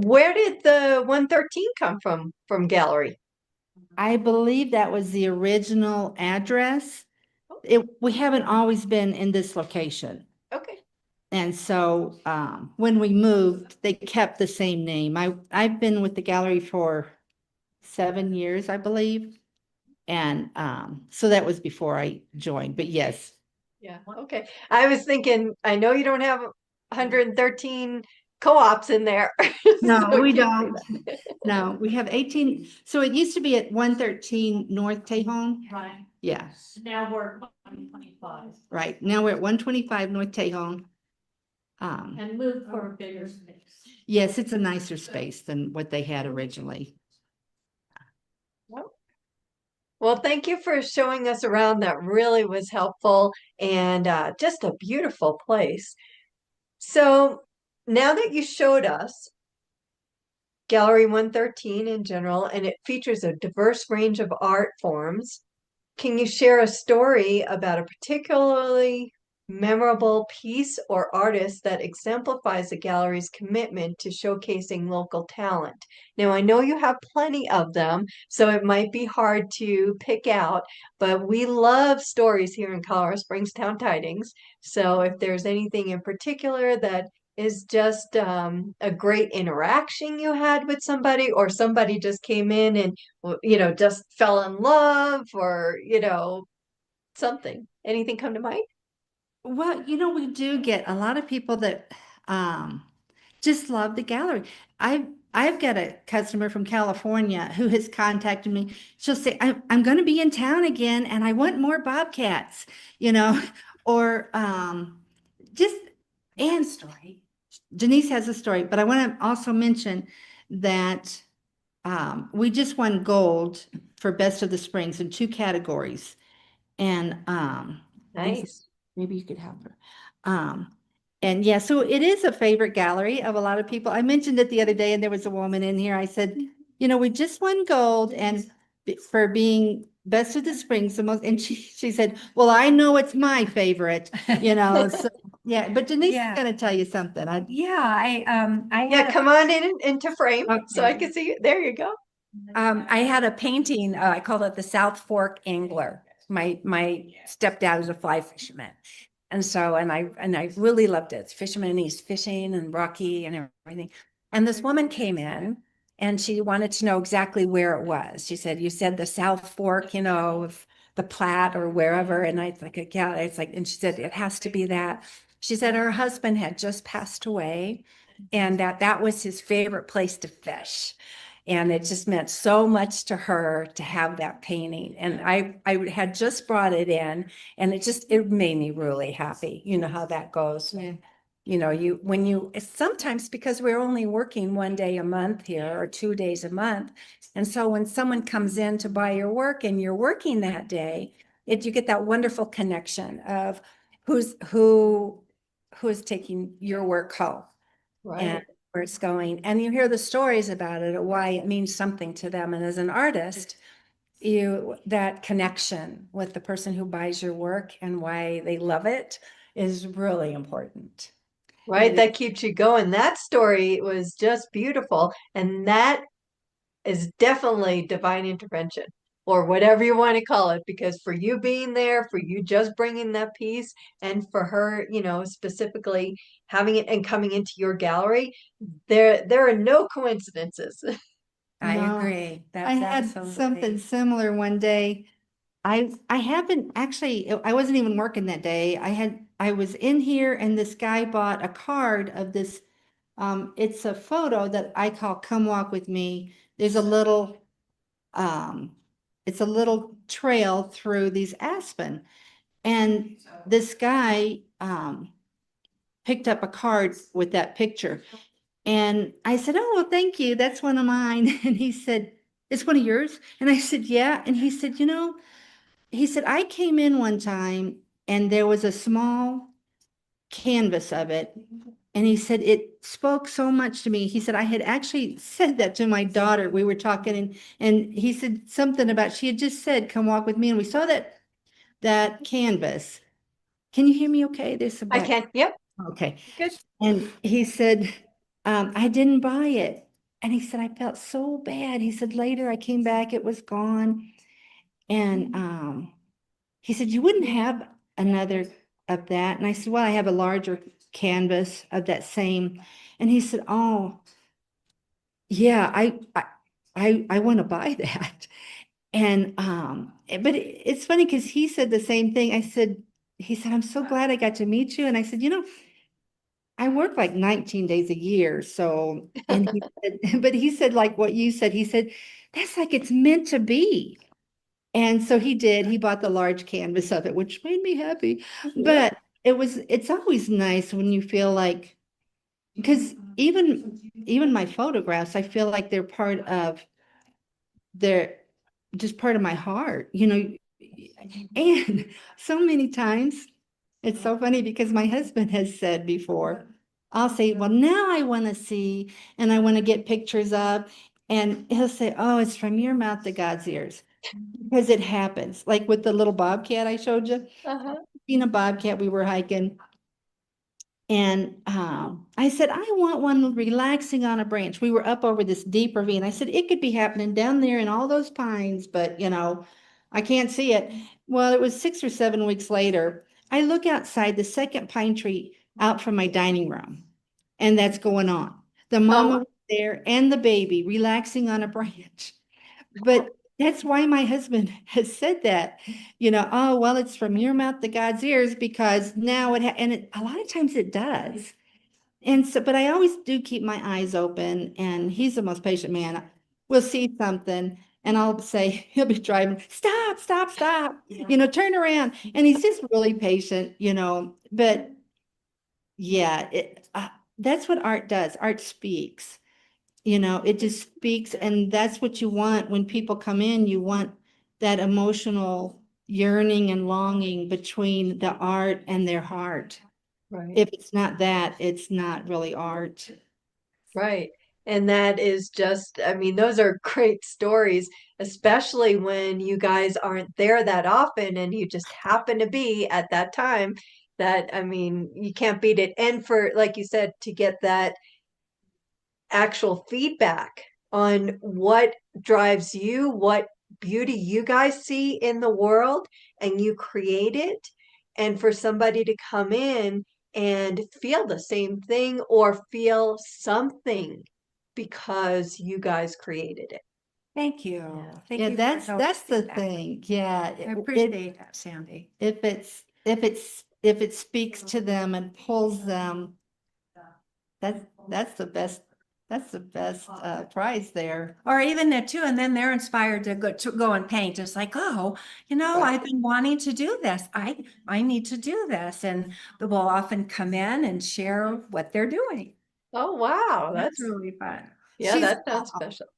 Where did the 113 come from gallery? I believe that was the original address. We haven't always been in this location. Okay. And so when we moved, they kept the same name. I've been with the gallery for 7 years, I believe. And so that was before I joined. But yes, Yeah. Okay. I was thinking, I know you don't have 113 co-ops in there. no, So it we can't be don't. No, we have 18. So it used to be at 113 North Tejon. Right. Yeah, Now we're 2025 right. Now we're at 125 North Tejon. and move for a bigger space. Yes, it's a nicer space than what they had originally. that. Well, thank you for showing us around. That really was helpful and just a beautiful place. So now that you showed us Gallery 113 in general, and it features a diverse range of art forms, can you share a story about a particularly memorable piece or artist that exemplifies the gallery's commitment to showcasing local talent? Now, I know you have plenty of them, so it might be hard to pick out, but we love stories here in Colorado Springs Town Tidings. So if there's anything in particular that is just a great interaction you had with somebody, or somebody just came in and just fell in love, or something. Anything come to mind? Well, we do get a lot of people that just love the gallery. I've got a customer from California who has contacted me. She'll say, I'm going to be in town again and I want more bobcats, you know, or just and Story. Denise has a story, but I want to also mention that we just won gold for Best of the Springs in two categories. And Nice. maybe you could help her. And yeah, so it is a favorite gallery of a lot of people. I mentioned it the other day, and there was a woman in here. I said, we just won gold and for being Best of the Springs, the most, and she said, well, I know it's my favorite, so yeah, but Denise is Yeah. gonna tell you something. Yeah, I Yeah, had come on in into frame so I Okay. can see you. There you go. I had a painting. I called it the South Fork Angler. My stepdad was a fly fisherman, and so and I really loved it. It's fisherman. He's fishing and rocky and everything. And this woman came in, and she wanted to know exactly where it was. She said, "You said the South Fork, of the Platte or wherever." And I was like, "Yeah." It's like, and she said, "It has to be that." She said her husband had just passed away, and that was his favorite place to fish. And it just meant so much to her to have that painting. And I had just brought it in, and it made me really happy. You know how that goes. Yeah. It's sometimes because we're only working 1 day a month here or 2 days a month. And so when someone comes in to buy your work and you're working that day, you get that wonderful connection of who is taking your work home and Right. where it's going. And you hear the stories about it, why it means something to them. And as an artist, that connection with the person who buys your work and why they love it is really important. Right. That keeps you going. That story was just beautiful. And that is definitely divine intervention, or whatever you want to call it, because for you being there, for you just bringing that piece, and for her, specifically having it and coming into your gallery, there are no coincidences. I No, agree. I That's had something absolutely. similar one day. I haven't actually, I wasn't even working that day. I was in here and this guy bought a card of this. It's a photo that I call Come Walk With Me. There's a little, um, it's a little trail through these aspen. And this guy, picked up a card with that picture. And I said, oh, well, thank you. That's one of mine. And he said, it's one of yours? And I said, yeah. And he said, he said, I came in one time and there was a small canvas of it. And he said, it spoke so much to me. He said, I had actually said that to my daughter. We were talking and he said something about, she had just said, come walk with me. And we saw that canvas. Can you hear me okay? There's some I back. can. Yep. Okay. Good. And he said, I didn't buy it. And he said, I felt so bad. He said, later I came back, it was gone. And he said, you wouldn't have another of that. And I said, well, I have a larger canvas of that same. And he said, oh, yeah, I want to buy that. And but it's funny because he said the same thing. He said, I'm so glad I got to meet you. And I said, I work like 19 days a year. So, and he said, but he said, like what you said, he said, that's like it's meant to be. And so he did. He bought the large canvas of it, which made me happy. Yeah. But it's always nice when you feel like, because even my photographs, I feel like they're just part of my heart, And so many times, it's so funny because my husband has said before, I'll say, well, now I want to see and I want to get pictures of. And he'll say, oh, it's from your mouth to God's ears. Because it happens. Like with the little bobcat I showed you. Uh-huh. Seen a bobcat, we were hiking. And I said, I want one relaxing on a branch. We were up over this deep ravine. I said, it could be happening down there in all those pines, but I can't see it. Well, it was 6 or 7 weeks later. I look outside the second pine tree out from my dining room, and that's going on. The mama Oh, was there and the baby relaxing on a branch. But that's why my husband has said that, oh, well, it's from your mouth to God's ears because now a lot of times it does. And so, but I always do keep my eyes open, and he's the most patient man. We'll see something, and I'll say, he'll be driving, stop, stop, stop, turn around. And he's just really patient, but yeah, that's what art does. Art speaks. It just speaks, and that's what you want when people come in. You want that emotional yearning and longing between the art and their heart. right. If it's not that, it's not really art. Right. And that is just, I mean, those are great stories, especially when you guys aren't there that often and you just happen to be at that time. That, I mean, you can't beat it. And for, like you said, to get that actual feedback on what drives you, what beauty you guys see in the world, and you create it. And for somebody to come in and feel the same thing or feel something because you guys created it. Thank you. Thank Yeah, you for that's the that. thing. Yeah, I appreciate that, Sandy. if it speaks to them and pulls them, that's the best. That's the best prize there. Or even that too, and then they're inspired to go and paint. It's like, oh, Right. I've been wanting to do this. I need to do this, and they will often come in and share what they're doing. Oh, wow. That's really fun. Yeah, She's that sounds special.